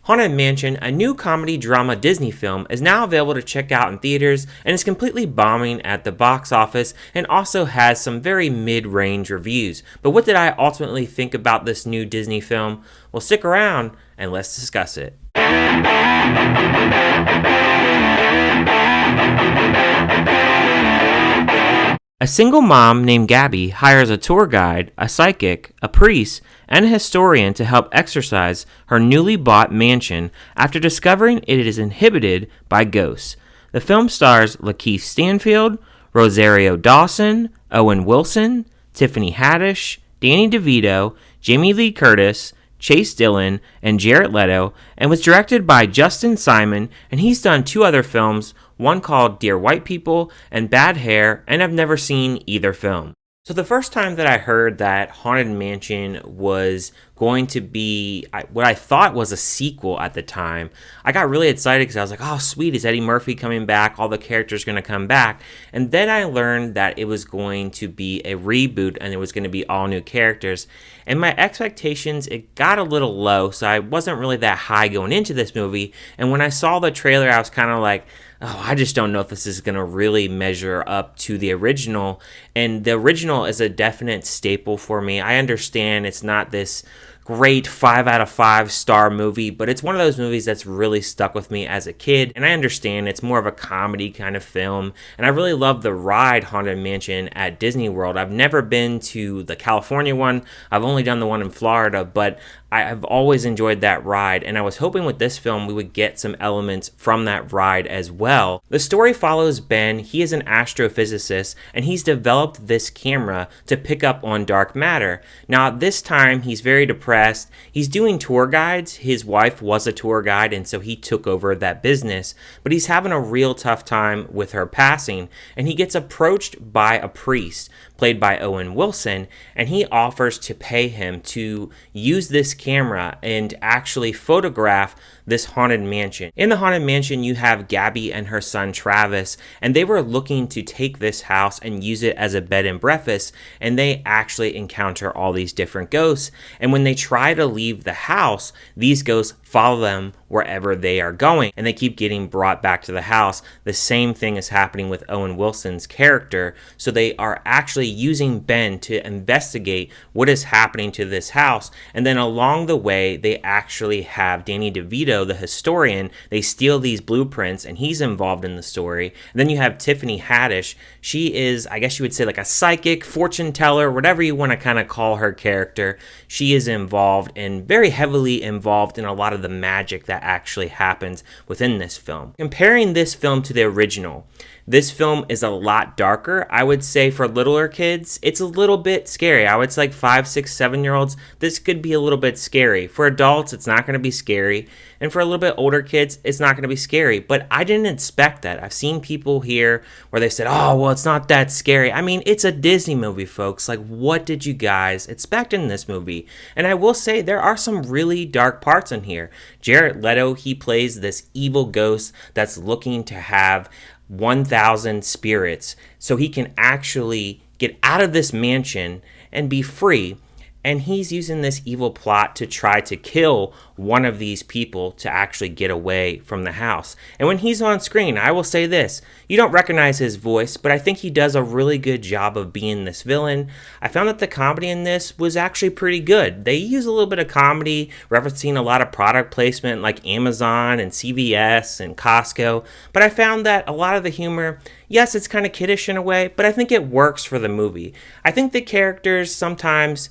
Haunted Mansion, a new comedy drama Disney film, is now available to check out in theaters and is completely bombing at the box office and also has some very mid-range reviews. But what did I ultimately think about this new Disney film? Well, stick around and let's discuss it. A single mom named Gabbie hires a tour guide, a psychic, a priest, and a historian to help exorcise her newly bought mansion after discovering it is inhabited by ghosts. The film stars LaKeith Stanfield, Rosario Dawson, Owen Wilson, Tiffany Haddish, Danny DeVito, Jamie Lee Curtis, Chase Dillon, and Jared Leto, and was directed by Justin Simien, and he's done two other films, one called Dear White People and Bad Hair, and I've never seen either film. So the first time that I heard that Haunted Mansion was going to be what I thought was a sequel at the time, I got really excited because I was like, oh sweet, is Eddie Murphy coming back? All the characters going to come back. And then I learned that it was going to be a reboot and it was going to be all new characters. And my expectations, it got a little low, so I wasn't really that high going into this movie. And when I saw the trailer, I was kind of like, oh, I just don't know if this is going to really measure up to the original. And the original is a definite staple for me. I understand it's not this great 5 out of 5 star movie, but it's one of those movies that's really stuck with me as a kid. And I understand it's more of a comedy kind of film. And I really love the ride Haunted Mansion at Disney World. I've never been to the California one. I've only done the one in Florida, but I've always enjoyed that ride, and I was hoping with this film we would get some elements from that ride as well. The story follows Ben. He is an astrophysicist, and he's developed this camera to pick up on dark matter. Now, at this time, he's very depressed. He's doing tour guides. His wife was a tour guide, and so he took over that business, but he's having a real tough time with her passing, and he gets approached by a priest, played by Owen Wilson, and he offers to pay him to use this camera and actually photograph this haunted mansion. In the haunted mansion, you have Gabbie and her son Travis, and they were looking to take this house and use it as a bed and breakfast, and they actually encounter all these different ghosts. And when they try to leave the house, these ghosts follow them wherever they are going, and they keep getting brought back to the house. The same thing is happening with Owen Wilson's character, so they are actually using Ben to investigate what is happening to this house, and then along the way, they actually have Danny DeVito, the historian. They steal these blueprints, and he's involved in the story. And then you have Tiffany Haddish. She is, I guess you would say, like a psychic, fortune teller, whatever you want to kind of call her character. She is involved and very heavily involved in a lot of the magic that actually happens within this film. Comparing this film to the original, this film is a lot darker. I would say for littler kids, it's a little bit scary. I would say like 5, 6, 7-year-olds, this could be a little bit scary. For adults, it's not going to be scary. And for a little bit older kids, it's not going to be scary. But I didn't expect that. I've seen people here where they said, oh, well, it's not that scary. I mean, it's a Disney movie, folks. Like, what did you guys expect in this movie? And I will say there are some really dark parts in here. Jared Leto, he plays this evil ghost that's looking to have 1,000 spirits so he can actually get out of this mansion and be free. And he's using this evil plot to try to kill one of these people to actually get away from the house. And when he's on screen, I will say this, you don't recognize his voice, but I think he does a really good job of being this villain. I found that the comedy in this was actually pretty good. They use a little bit of comedy, referencing a lot of product placement like Amazon and CVS and Costco, but I found that a lot of the humor, yes, it's kind of kiddish in a way, but I think it works for the movie. I think the characters sometimes,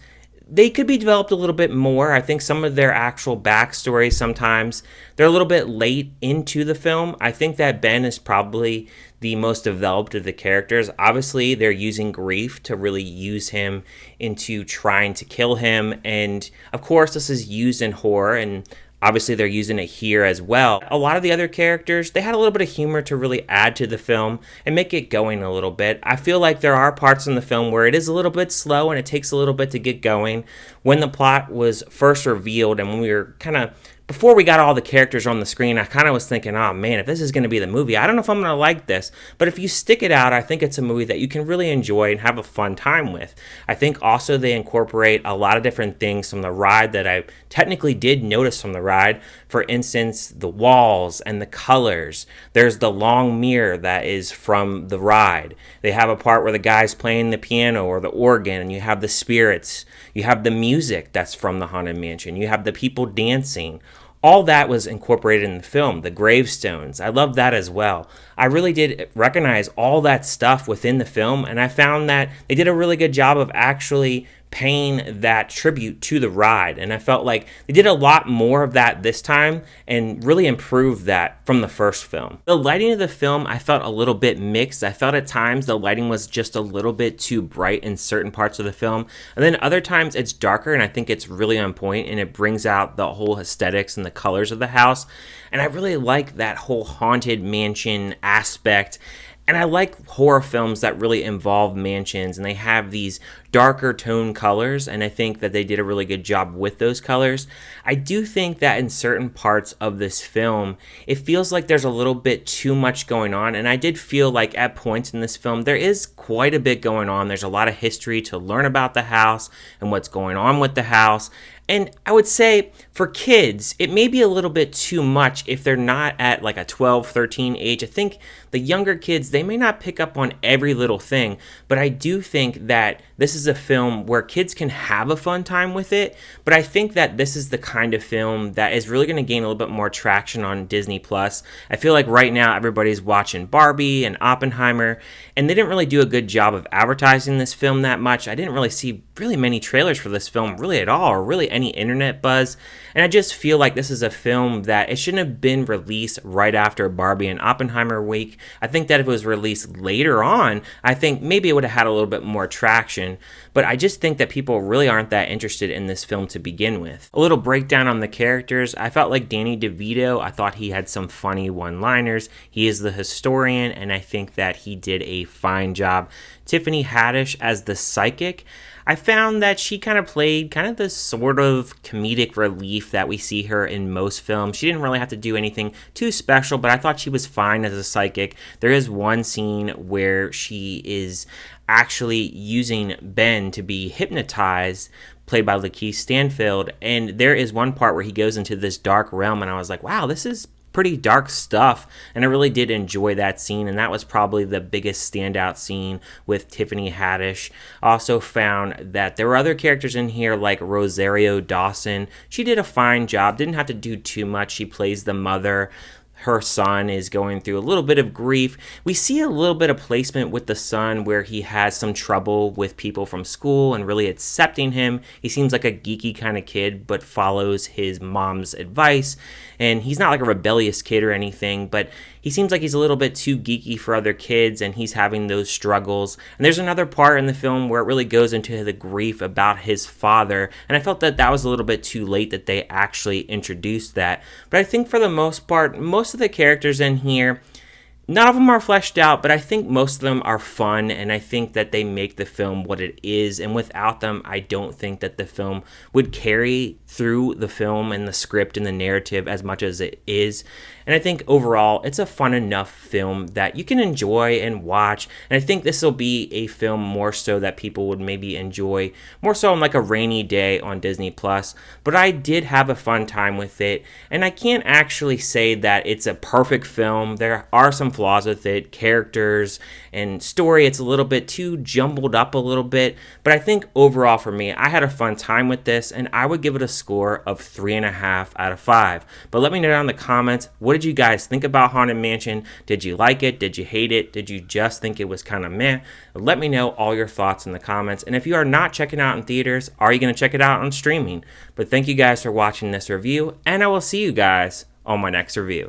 they could be developed a little bit more. I think some of their actual backstory, sometimes they're a little bit late into the film. I think that Ben is probably the most developed of the characters. Obviously, they're using grief to really use him into trying to kill him. And of course, this is used in horror, and obviously they're using it here as well. A lot of the other characters, they had a little bit of humor to really add to the film and make it going a little bit. I feel like there are parts in the film where it is a little bit slow and it takes a little bit to get going. When the plot was first revealed and when we were kind of before we got all the characters on the screen, I kind of was thinking, oh man, if this is going to be the movie, I don't know if I'm going to like this. But if you stick it out, I think it's a movie that you can really enjoy and have a fun time with. I think also they incorporate a lot of different things from the ride that I technically did notice from the ride. For instance, the walls and the colors. There's the long mirror that is from the ride. They have a part where the guy's playing the piano or the organ, and you have the spirits. You have the music that's from the Haunted Mansion. You have the people dancing. All that was incorporated in the film. The gravestones, I love that as well. I really did recognize all that stuff within the film, and I found that they did a really good job of actually paying that tribute to the ride, and I felt like they did a lot more of that this time and really improved that from the first film. The lighting of the film, I felt a little bit mixed. I felt at times the lighting was just a little bit too bright in certain parts of the film, and then other times it's darker, and I think it's really on point, and it brings out the whole aesthetics and the colors of the house. And I really like that whole haunted mansion aspect. And I like horror films that really involve mansions, and they have these darker tone colors, and I think that they did a really good job with those colors. I do think that in certain parts of this film, it feels like there's a little bit too much going on, and I did feel like at points in this film, there is quite a bit going on. There's a lot of history to learn about the house and what's going on with the house. And I would say for kids, it may be a little bit too much if they're not at like a 12, 13 age. I think the younger kids, they may not pick up on every little thing, but I do think that this is a film where kids can have a fun time with it. But I think that this is the kind of film that is really going to gain a little bit more traction on Disney Plus. I feel like right now everybody's watching Barbie and Oppenheimer, and they didn't really do a good job of advertising this film that much. I didn't really see really many trailers for this film really at all, or really any internet buzz. And I just feel like this is a film that it shouldn't have been released right after Barbie and Oppenheimer week. I think that if it was released later on, I think maybe it would have had a little bit more traction. But I just think that people really aren't that interested in this film to begin with. A little breakdown on the characters. I felt like Danny DeVito, I thought he had some funny one-liners. He is the historian, and I think that he did a fine job. Tiffany Haddish as the psychic, I found that she kind of played kind of the sort of comedic relief that we see her in most films. She didn't really have to do anything too special, but I thought she was fine as a psychic. There is one scene where she is actually using Ben to be hypnotized, played by LaKeith Stanfield, and there is one part where he goes into this dark realm, and I was like, wow, this is pretty dark stuff, and I really did enjoy that scene, and that was probably the biggest standout scene with Tiffany Haddish. Also found that there were other characters in here like Rosario Dawson. She did a fine job, didn't have to do too much. She plays the mother. Her son is going through a little bit of grief. We see a little bit of placement with the son where he has some trouble with people from school and really accepting him. He seems like a geeky kind of kid, but follows his mom's advice. And he's not like a rebellious kid or anything, but he seems like he's a little bit too geeky for other kids, and he's having those struggles. And there's another part in the film where it really goes into the grief about his father, and I felt that that was a little bit too late that they actually introduced that. But I think for the most part, most of the characters in here, none of them are fleshed out, but I think most of them are fun, and I think that they make the film what it is, and without them, I don't think that the film would carry through the film and the script and the narrative as much as it is. And I think overall, it's a fun enough film that you can enjoy and watch, and I think this will be a film more so that people would maybe enjoy more so on like a rainy day on Disney Plus. But I did have a fun time with it, and I can't actually say that it's a perfect film. There are some flaws with it, characters and story. It's a little bit too jumbled up a little bit, but I think overall for me, I had a fun time with this, and I would give it a score of 3.5 out of 5. But let me know down in the comments, what did you guys think about Haunted Mansion? Did you like it? Did you hate it? Did you just think it was kind of meh? Let me know all your thoughts in the comments. And if you are not checking out in theaters, are you going to check it out on streaming? But thank you guys for watching this review, and I will see you guys on my next review.